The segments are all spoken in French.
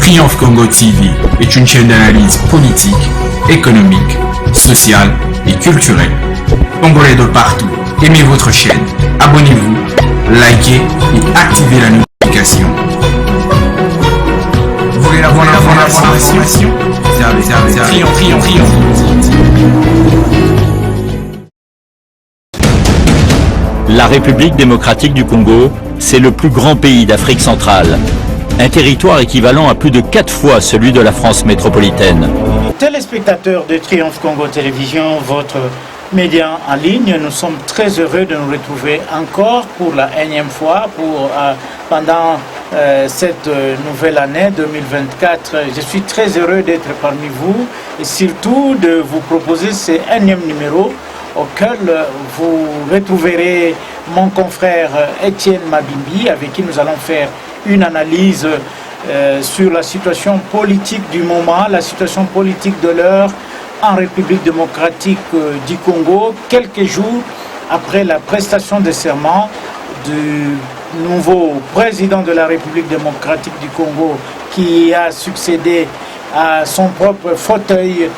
Triomphe Congo TV est une chaîne d'analyse politique, économique, sociale et culturelle. Congolais de partout, aimez votre chaîne, abonnez-vous, likez et activez la notification. Vous voulez avoir l'information? Triomphe. La République démocratique du Congo, c'est le plus grand pays d'Afrique centrale. Un territoire équivalent à plus de 4 fois celui de la France métropolitaine. Téléspectateurs de Triomphe Congo Télévision, votre média en ligne, nous sommes très heureux de nous retrouver encore pour la énième fois pendant cette nouvelle année 2024. Je suis très heureux d'être parmi vous et surtout de vous proposer ce énième numéro auquel vous retrouverez mon confrère Etienne Mabimbi, avec qui nous allons faire une analyse sur la situation politique du moment, la situation politique de l'heure en République démocratique du Congo, quelques jours après la prestation de serment du nouveau président de la République démocratique du Congo qui a succédé à son propre fauteuil,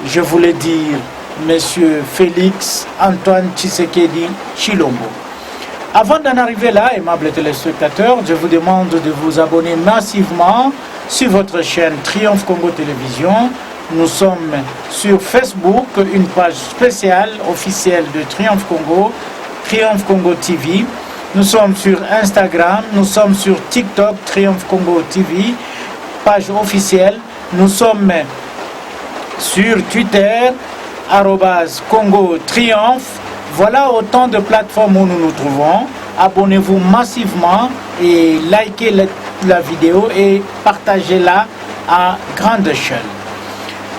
je voulais dire, Monsieur Félix Antoine Tshisekedi Tshilombo. Avant d'en arriver là, aimables téléspectateurs, je vous demande de vous abonner massivement sur votre chaîne Triomphe Congo Télévision. Nous sommes sur Facebook, une page spéciale officielle de Triomphe Congo TV. Nous sommes sur Instagram, nous sommes sur TikTok, Triomphe Congo TV, page officielle. Nous sommes sur Twitter, @Congo Triomphe. Voilà autant de plateformes où nous nous trouvons. Abonnez-vous massivement et likez la vidéo et partagez-la à grande échelle.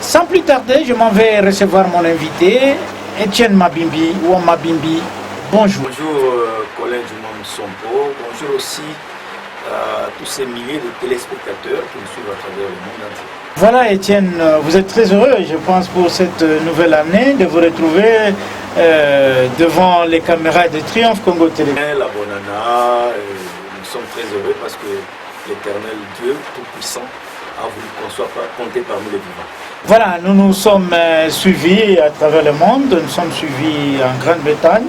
Sans plus tarder, je m'en vais recevoir mon invité, Etienne Mabimbi ou Mabimbi. Bonjour. Bonjour Colin Dumont Sompo. Bonjour aussi à tous ces milliers de téléspectateurs qui nous suivent à travers le monde entier. Voilà Etienne, vous êtes très heureux, je pense, pour cette nouvelle année, de vous retrouver devant les caméras de Triomphe Congo Télévision. La bonne année, nous sommes très heureux parce que l'éternel Dieu Tout-Puissant a voulu qu'on soit compté parmi les vivants. Voilà, nous nous sommes suivis à travers le monde, nous sommes suivis en Grande-Bretagne,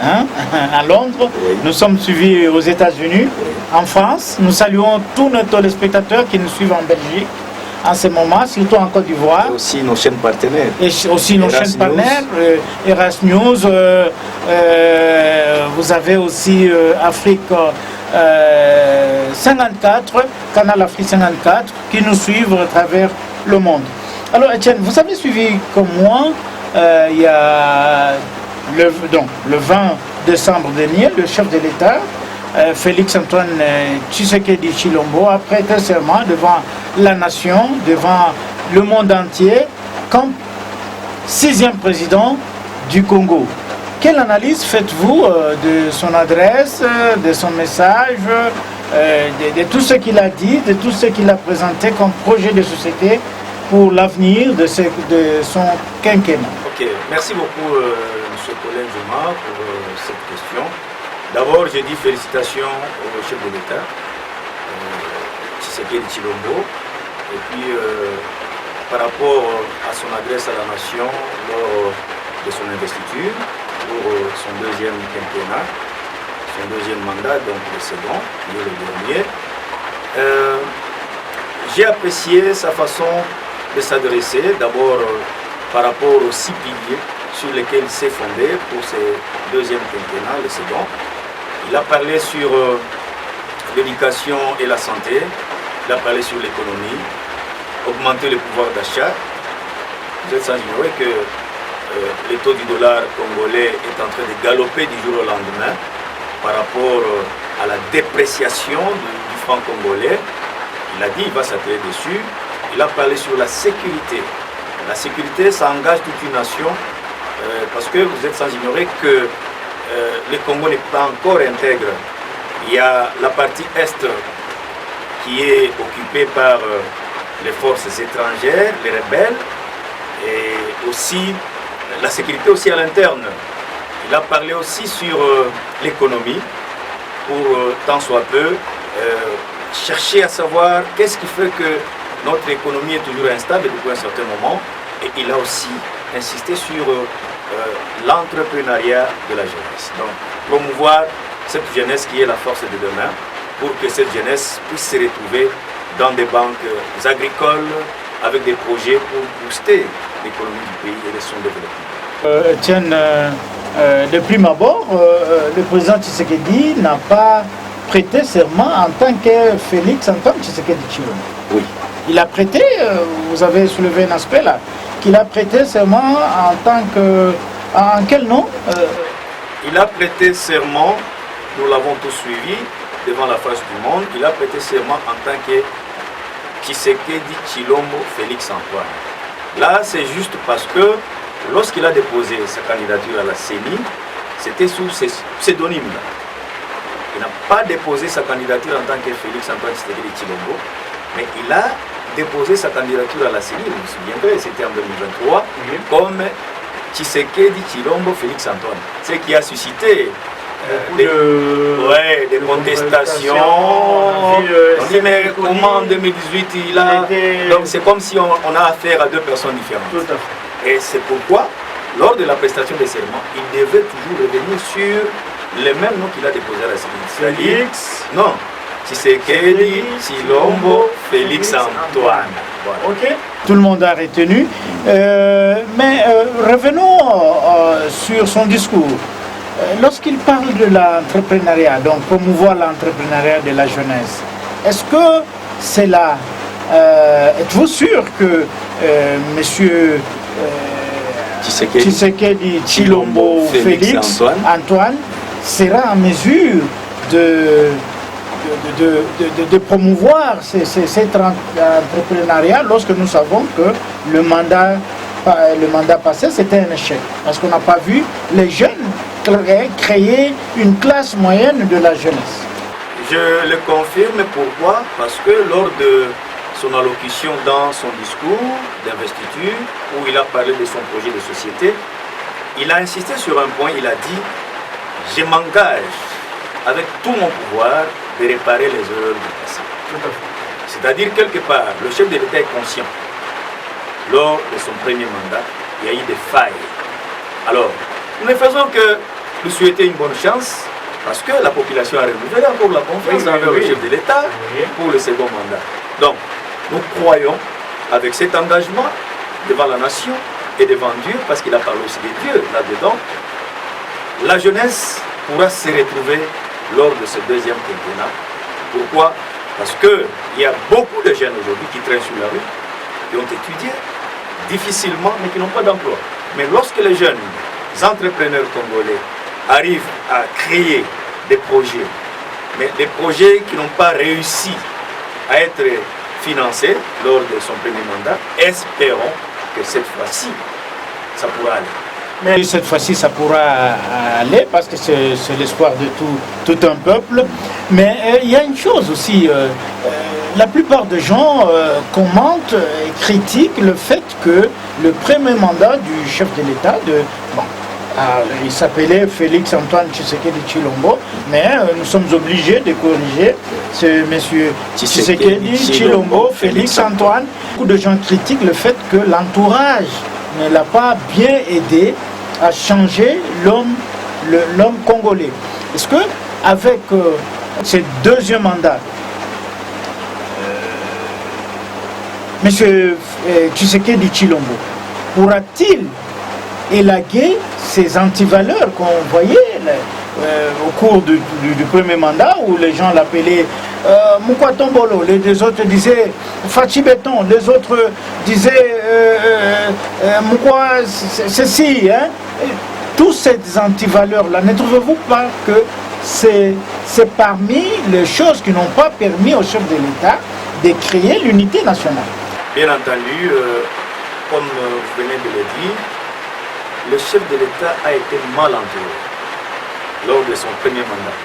à Londres, oui. Nous sommes suivis aux États-Unis, oui. En France. Nous saluons tous nos téléspectateurs qui nous suivent en Belgique en ce moment, surtout en Côte d'Ivoire. Et aussi nos chaînes partenaires. Et aussi nos chaînes partenaires, Erasmus, vous avez aussi Afrique 54, Canal Afrique 54, qui nous suivent à travers le monde. Alors Etienne, vous avez suivi comme moi, il y a le 20 décembre dernier, le chef de l'État, Félix Antoine Tshisekedi Tshilombo, a prêté serment devant la nation, devant le monde entier, comme 6e président du Congo. Quelle analyse faites-vous de son adresse, de son message, de tout ce qu'il a dit, de tout ce qu'il a présenté comme projet de société pour l'avenir de son quinquennat? Ok, merci beaucoup M. Colin Juma pour cette question. D'abord, je dis félicitations au chef de l'État, Tshisekedi Tshilombo, et puis par rapport à son adresse à la nation lors de son investiture pour son deuxième quinquennat, son deuxième mandat, donc le second, qui est le dernier. J'ai apprécié sa façon de s'adresser, d'abord par rapport aux 6 piliers sur lesquels il s'est fondé pour ce deuxième quinquennat, le second. Il a parlé sur l'éducation et la santé, il a parlé sur l'économie, augmenter le pouvoir d'achat. Vous êtes sans ignorer que le taux du dollar congolais est en train de galoper du jour au lendemain par rapport à la dépréciation du franc congolais. Il a dit qu'il va s'atteler dessus. Il a parlé sur la sécurité. La sécurité, ça engage toute une nation parce que vous êtes sans ignorer que le Congo n'est pas encore intègre. Il y a la partie est qui est occupée par les forces étrangères, les rebelles, et aussi la sécurité aussi à l'interne. Il a parlé aussi sur l'économie pour tant soit peu chercher à savoir qu'est-ce qui fait que notre économie est toujours instable depuis un certain moment. Et il a aussi insisté sur l'entrepreneuriat de la jeunesse. Donc, promouvoir cette jeunesse qui est la force de demain pour que cette jeunesse puisse se retrouver dans des banques agricoles avec des projets pour booster l'économie du pays et son développement. Etienne, de prime abord, le président Tshisekedi n'a pas prêté serment en tant que Félix Antoine Tshisekedi Tshilombo. Oui. Il a prêté, vous avez soulevé un aspect là, qu'il a prêté serment en tant que... En quel nom Il a prêté serment, nous l'avons tous suivi, devant la face du monde. Il a prêté serment en tant que Tshisekedi Tshilombo Félix Antoine. Là, c'est juste parce que lorsqu'il a déposé sa candidature à la CENI, c'était sous ce pseudonyme-là. Il n'a pas déposé sa candidature en tant que Félix Antoine Tshisekedi Tshilombo, mais il a déposé sa candidature à la CENI, vous vous souviendrez, c'était en 2023, comme Tshisekedi Tshilombo Félix Antoine. Ce qui a suscité des contestations. On dit mais comment en 2018 il a... Donc c'est comme si on a affaire à deux personnes différentes. Tout à fait. Et c'est pourquoi, lors de la prestation des serments, il devait toujours revenir sur les mêmes noms qu'il a déposés à la CENI. Félix. Non. Tshisekedi Tshilombo Félix Antoine. Voilà. Ok. Tout le monde a retenu. Mais revenons sur son discours. Lorsqu'il parle de l'entrepreneuriat, donc promouvoir l'entrepreneuriat de la jeunesse, est-ce que c'est là, êtes-vous sûr que monsieur Tshisekedi Tshilombo Félix Antoine sera en mesure de promouvoir cet entrepreneuriat lorsque nous savons que le mandat passé c'était un échec, parce qu'on n'a pas vu les jeunes créer une classe moyenne de la jeunesse. Je le confirme, pourquoi? Parce que lors de son allocution dans son discours d'investiture, où il a parlé de son projet de société, il a insisté sur un point, il a dit « Je m'engage avec tout mon pouvoir de réparer les erreurs du passé. » C'est-à-dire, quelque part, le chef de l'État est conscient. Lors de son premier mandat, il y a eu des failles. Alors, nous ne faisons que lui souhaiter une bonne chance, parce que la population a renouvelé encore la confiance envers le chef de l'État pour le second mandat. Donc, nous croyons, avec cet engagement devant la nation et devant Dieu, parce qu'il a parlé aussi de Dieu là-dedans, la jeunesse pourra se retrouver lors de ce deuxième quinquennat. Pourquoi? Parce qu'il y a beaucoup de jeunes aujourd'hui qui traînent sur la rue, qui ont étudié difficilement, mais qui n'ont pas d'emploi. Mais lorsque les jeunes entrepreneurs congolais arrivent à créer des projets, mais des projets qui n'ont pas réussi à être financés lors de son premier mandat, espérons que cette fois-ci, ça pourra aller. Mais cette fois-ci, ça pourra aller parce que c'est l'espoir de tout un peuple. Mais il y a une chose aussi, la plupart des gens commentent et critiquent le fait que le premier mandat du chef de l'État, il s'appelait Félix Antoine Tshisekedi Tshilombo, mais nous sommes obligés de corriger ce monsieur Tshisekedi Tshilombo Félix Antoine. Beaucoup de gens critiquent le fait que l'entourage ne l'a pas bien aidé à changer l'homme congolais. Est-ce que avec ce deuxième mandat, M. Tshisekedi Tshilombo pourra-t-il élaguer ces antivaleurs qu'on voyait au cours du premier mandat, où les gens l'appelaient Moukwa Tombolo, les autres disaient Fachi Béton, les autres disaient Moukwa ceci, hein? Tous ces antivaleurs-là, ne trouvez-vous pas que c'est parmi les choses qui n'ont pas permis au chef de l'État de créer l'unité nationale? Bien entendu, comme vous venez de le dire, le chef de l'État a été mal entouré lors de son premier mandat.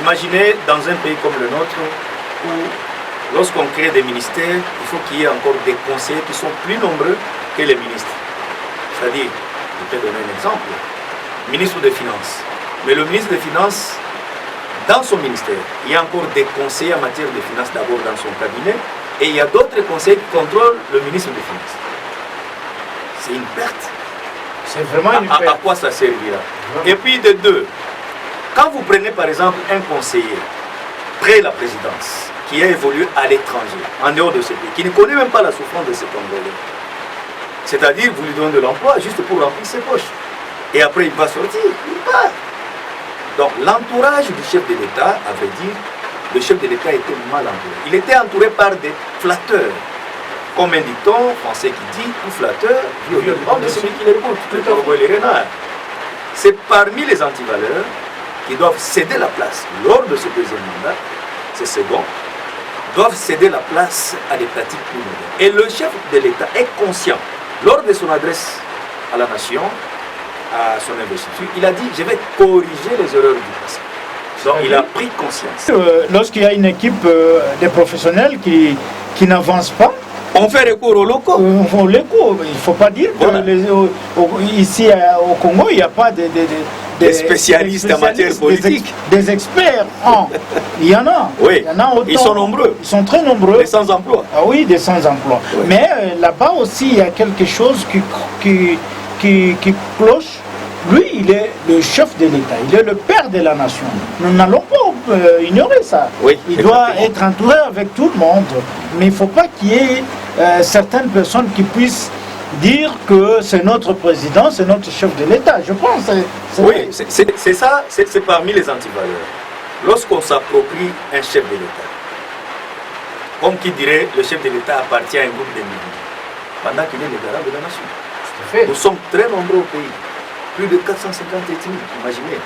Imaginez dans un pays comme le nôtre, où lorsqu'on crée des ministères, il faut qu'il y ait encore des conseillers qui sont plus nombreux que les ministres. C'est-à-dire, je peux donner un exemple, ministre des Finances. Mais le ministre des Finances, dans son ministère, il y a encore des conseillers en matière de finances d'abord dans son cabinet, et il y a d'autres conseils qui contrôlent le ministre des Finances. C'est une perte. C'est vraiment une perte. À quoi ça servira? Et puis de deux, quand vous prenez par exemple un conseiller près la présidence, qui a évolué à l'étranger, en dehors de ce pays, qui ne connaît même pas la souffrance de ces Congolais, c'est-à-dire vous lui donnez de l'emploi juste pour remplir ses poches. Et après il va sortir, il part. Donc l'entourage du chef de l'État, à vrai dire, le chef de l'État était mal entouré. Il était entouré par des flatteurs. Comme un dicton français qui dit, tout flatteur vit au devant de celui qui l'écoute, tout le les renards. C'est parmi les antivaleurs qui doivent céder la place lors de ce deuxième mandat, ces seconds, doivent céder la place à des pratiques plus modernes. Et le chef de l'État est conscient, lors de son adresse à la nation, à son investiture, il a dit, je vais corriger les erreurs du passé. Donc il a pris conscience. Lorsqu'il y a une équipe de professionnels qui n'avance pas, on fait recours aux locaux. Il ne faut pas dire voilà. que ici au Congo, il n'y a pas des spécialistes en matière politique. Des experts. Il y en a. Oui. Il y en a autant. Ils sont nombreux. Ils sont très nombreux. Des sans-emploi. Ah oui, des sans-emploi. Oui. Mais là-bas aussi, il y a quelque chose qui cloche. Lui, il est le chef de l'État, il est le père de la nation. Nous n'allons pas ignorer ça. Oui, il doit être entouré avec tout le monde. Mais il ne faut pas qu'il y ait certaines personnes qui puissent dire que c'est notre président, c'est notre chef de l'État. Je pense. Oui, c'est ça, c'est parmi les antivaleurs. Lorsqu'on s'approprie un chef de l'État, comme qui dirait le chef de l'État appartient à un groupe d'individus, pendant qu'il est le garant de la nation. Nous sommes très nombreux au pays. Plus de 450 ethnies, imaginez.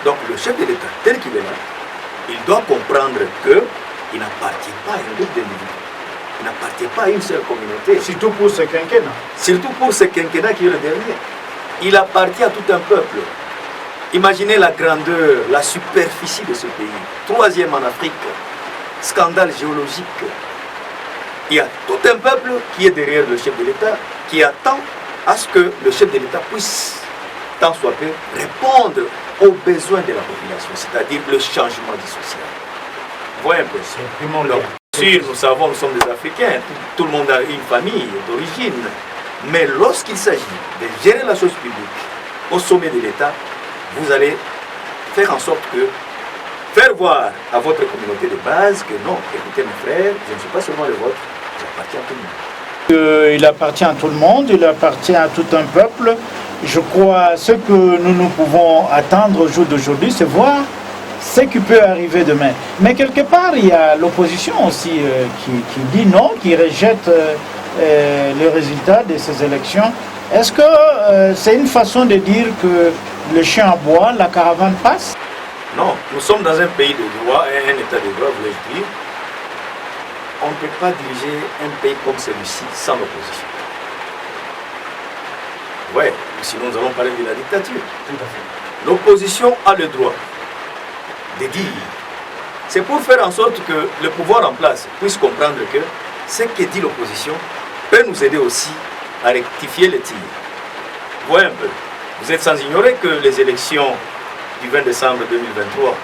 Donc le chef de l'État, tel qu'il est là, il doit comprendre qu'il n'appartient pas à un groupe d'individus. Il n'appartient pas à une seule communauté. Surtout pour ce quinquennat. Surtout pour ce quinquennat qui est le dernier. Il appartient à tout un peuple. Imaginez la grandeur, la superficie de ce pays. Troisième en Afrique. Scandale géologique. Il y a tout un peuple qui est derrière le chef de l'État, qui attend à ce que le chef de l'État puisse tant soit peu, répondre aux besoins de la population, c'est-à-dire le changement du social. Voyez un peu. Donc, sûr, nous savons, nous sommes des Africains, tout le monde a une famille d'origine, mais lorsqu'il s'agit de gérer la chose publique au sommet de l'État, vous allez faire en sorte que, faire voir à votre communauté de base que non, écoutez mes frères, je ne suis pas seulement le vôtre, j'appartiens à tout le monde. Il appartient à tout le monde, il appartient à tout un peuple. Je crois ce que nous pouvons attendre au jour d'aujourd'hui, c'est voir ce qui peut arriver demain. Mais quelque part, il y a l'opposition aussi qui dit non, qui rejette le résultat de ces élections. Est-ce que c'est une façon de dire que le chien aboie, la caravane passe? Non, nous sommes dans un pays de droit, un état de droit, voulais-je dire. On ne peut pas diriger un pays comme celui-ci sans l'opposition. Oui, sinon nous allons parler de la dictature. L'opposition a le droit de dire. C'est pour faire en sorte que le pouvoir en place puisse comprendre que ce que dit l'opposition peut nous aider aussi à rectifier les tirs. Voyez un peu. Vous êtes sans ignorer que les élections du 20 décembre 2023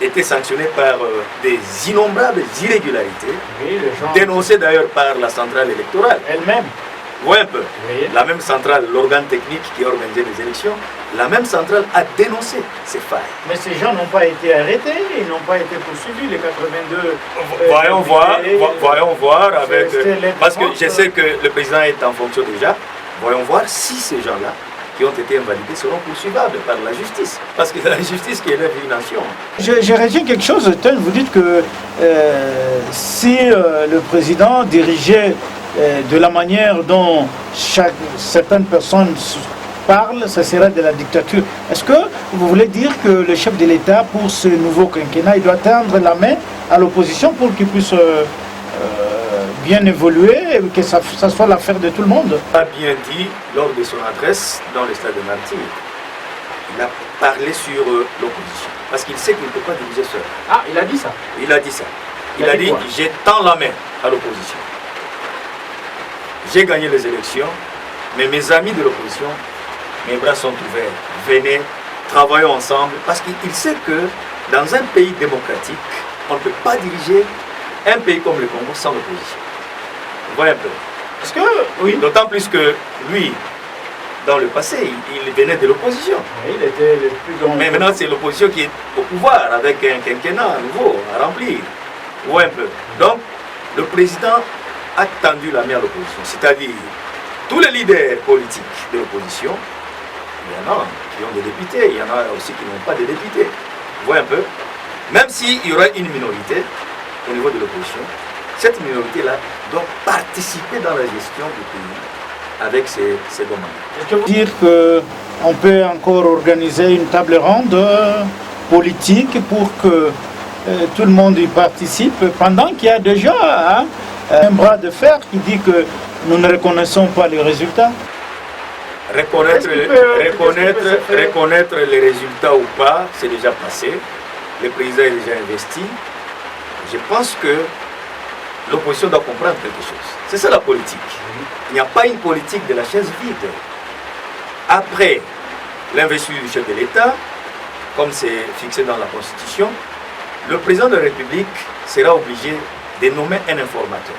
étaient sanctionnées par des innombrables irrégularités, dénoncées d'ailleurs par la centrale électorale elle-même. Voyez un peu, la même centrale, l'organe technique qui a organisé les élections, la même centrale a dénoncé ces failles. Mais ces gens n'ont pas été arrêtés, ils n'ont pas été poursuivis, les 82... voyons voir avec... parce que je sais que le président est en fonction déjà, voyons voir si ces gens-là qui ont été invalidés seront poursuivables par la justice. Parce que c'est la justice qui élève une nation. J'ai retiens quelque chose, vous dites que si le président dirigeait de la manière dont certaines personnes parlent, ça serait de la dictature. Est-ce que vous voulez dire que le chef de l'État, pour ce nouveau quinquennat, il doit tendre la main à l'opposition pour qu'il puisse bien évoluer et que ça soit l'affaire de tout le monde? Il a bien dit lors de son adresse dans le stade de Martyr. Il a parlé sur l'opposition. Parce qu'il sait qu'il ne peut pas diriger seul. Ah, il a dit ça? Il a dit ça. Il a dit, je tends la main à l'opposition. J'ai gagné les élections, mais mes amis de l'opposition, mes bras sont ouverts. Venez, travaillons ensemble. Parce qu'il sait que dans un pays démocratique, on ne peut pas diriger un pays comme le Congo sans opposition. Vous voyez un peu. Parce que, oui, D'autant plus que lui, dans le passé, il venait de l'opposition. il était le plus grand. Mais maintenant, c'est l'opposition qui est au pouvoir avec un quinquennat nouveau à remplir. Vous voyez un peu. Donc, le président a tendu la main à l'opposition. C'est-à-dire, tous les leaders politiques de l'opposition, il y en a qui ont des députés, il y en a aussi qui n'ont pas de députés. Vous voyez un peu. Même s'il y aura une minorité au niveau de l'opposition, cette minorité-là doit participer dans la gestion du pays avec ses demandes. Est-ce que vous dire qu'on peut encore organiser une table ronde politique pour que tout le monde y participe, pendant qu'il y a déjà un bras de fer qui dit que nous ne reconnaissons pas les résultats? Reconnaître les résultats ou pas, c'est déjà passé. Le président est déjà investi. Je pense que l'opposition doit comprendre quelque chose. C'est ça la politique. Il n'y a pas une politique de la chaise vide. Après l'investiture du chef de l'État, comme c'est fixé dans la Constitution, le président de la République sera obligé de nommer un informateur.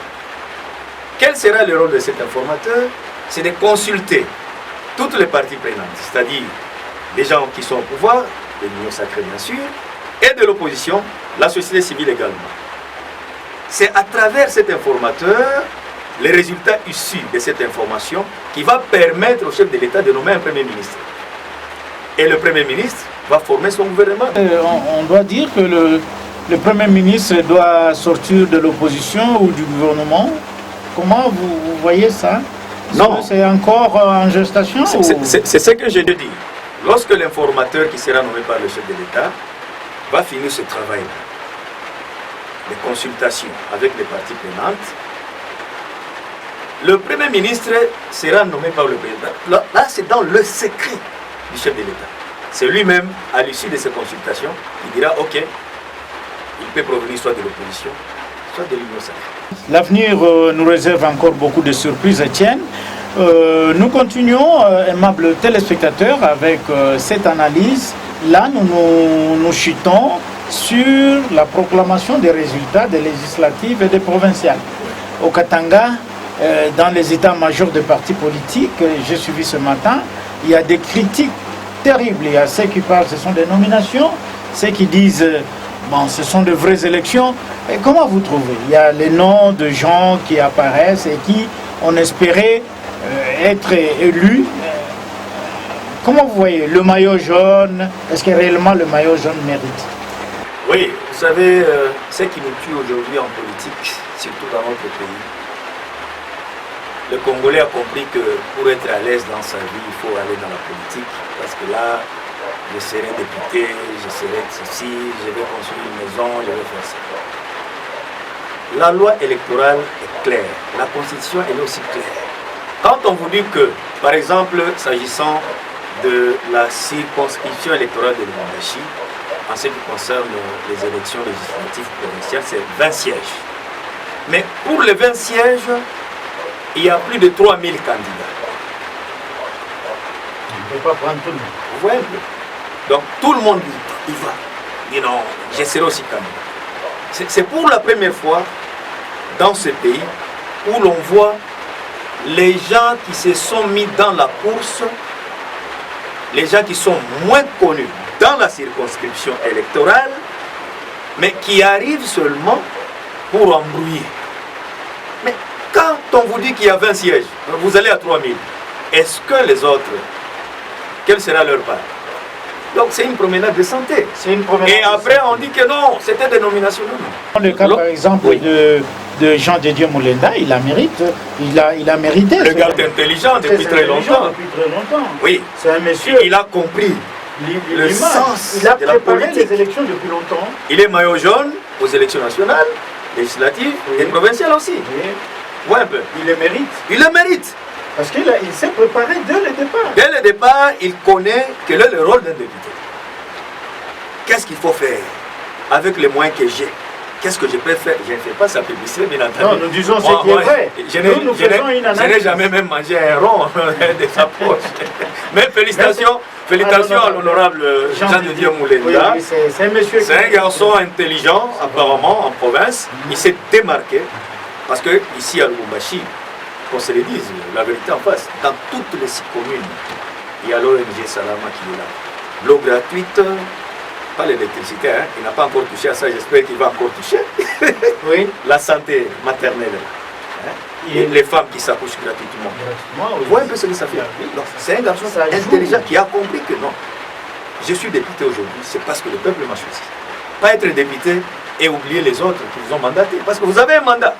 Quel sera le rôle de cet informateur? C'est de consulter toutes les parties prenantes, c'est-à-dire les gens qui sont au pouvoir, l'Union sacrée bien sûr, et de l'opposition, la société civile également. C'est à travers cet informateur, les résultats issus de cette information, qui va permettre au chef de l'État de nommer un Premier ministre. Et le Premier ministre va former son gouvernement. On doit dire que le Premier ministre doit sortir de l'opposition ou du gouvernement. Comment vous voyez ça? Non. C'est encore en gestation? C'est ce que je te dis. Lorsque l'informateur qui sera nommé par le chef de l'État va finir ce travail-là, les consultations avec les parties prenantes, le Premier ministre sera nommé par le président. Là, c'est dans le secret du chef de l'État. C'est lui-même, à l'issue de ces consultations, qui dira, OK, il peut provenir soit de l'opposition, soit de l'Union sacrée. L'avenir nous réserve encore beaucoup de surprises, Étienne. Nous continuons, aimables téléspectateurs, avec cette analyse. Là, nous chutons sur la proclamation des résultats des législatives et des provinciales. Au Katanga, dans les états-majors des partis politiques, j'ai suivi ce matin, il y a des critiques terribles. Il y a ceux qui parlent, ce sont des nominations, ceux qui disent, bon, ce sont de vraies élections. Et comment vous trouvez? Il y a les noms de gens qui apparaissent et qui, on espérait être élus. Comment vous voyez le maillot jaune? Est-ce que réellement le maillot jaune mérite? Oui, vous savez, ce qui nous tue aujourd'hui en politique, surtout dans notre pays, le Congolais a compris que pour être à l'aise dans sa vie, il faut aller dans la politique. Parce que là, je serai député, je serai ceci, je vais construire une maison, je vais faire ça. La loi électorale est claire, la Constitution elle est aussi claire. Quand on vous dit que, par exemple, s'agissant de la circonscription électorale de Lubumbashi, en ce qui concerne les élections législatives provinciales, c'est 20 sièges. Mais pour les 20 sièges, il y a plus de 3000 candidats. On ne peut pas prendre tout le monde. Vous voyez un peu. Donc tout le monde y va. Dit non, je serai aussi candidat. C'est pour la première fois dans ce pays où l'on voit les gens qui se sont mis dans la course, les gens qui sont moins connus dans la circonscription électorale, mais qui arrivent seulement pour embrouiller. Mais quand on vous dit qu'il y a 20 sièges, vous allez à 3000, est-ce que les autres, quelle sera leur part? Donc c'est une promenade de santé. Et après on dit que non, c'était des nominations. Dans le cas par exemple de Jean de Dieu Moulenda, il la mérite, il a mérité. Le gars est intelligent depuis très longtemps. Oui, c'est un monsieur. Il a compris le sens il a de la préparé politique. les élections depuis longtemps. Il est maillot jaune aux élections nationales, législatives et provinciales aussi. Oui. Ouais, un peu. Il le mérite. Il le mérite. Parce qu'il s'est préparé dès le départ. Dès le départ, il connaît quel est le rôle d'un député. Qu'est-ce qu'il faut faire avec les moyens que j'ai? qu'est-ce que je peux faire? Je ne fais pas sa publicité, bien entendu. Non, nous disons ce qui est vrai. Nous faisons une analyse. Je n'ai jamais même mangé un rond de sa poche. Mais félicitations à l'honorable Jean-de-Dieu Moulenda. Oui, c'est un monsieur. C'est un garçon intelligent, apparemment, en province. Il s'est démarqué. Parce que ici à Lubumbashi, qu'on se le dise, la vérité en face, dans toutes les 6 communes, il y a l'ONG Salama qui est là. L'eau gratuite, pas l'électricité, hein, il n'a pas encore touché à ça, j'espère qu'il va encore toucher. Oui. La santé maternelle, hein, et les femmes qui s'accouchent gratuitement. Vous voyez un peu ce que ça fait. C'est un garçon intelligent qui a compris que non, je suis député aujourd'hui, c'est parce que le peuple m'a choisi. Pas être député et oublier les autres qui vous ont mandaté, parce que vous avez un mandat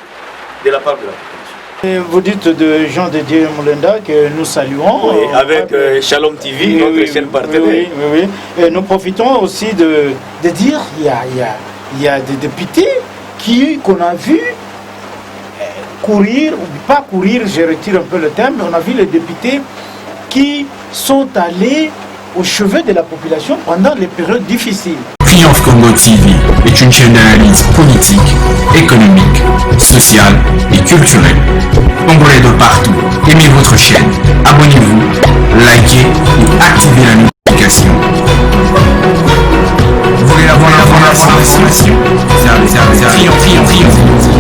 de la part de la population. Vous dites de Jean-de-Dieu Moulenda que nous saluons. Oui, avec Shalom TV, notre chaîne partenaire. Oui. Et nous profitons aussi de dire il y a des députés qu'on a vu courir, ou pas courir, je retire un peu le terme, mais on a vu les députés qui sont allés au chevet de la population pendant les périodes difficiles. Triomphe Congo TV est une chaîne d'analyse politique, économique, sociale et culturelle. Congolais de partout, aimez votre chaîne, abonnez-vous, likez ou activez la notification. Vous voulez avoir l'information? Triomphe.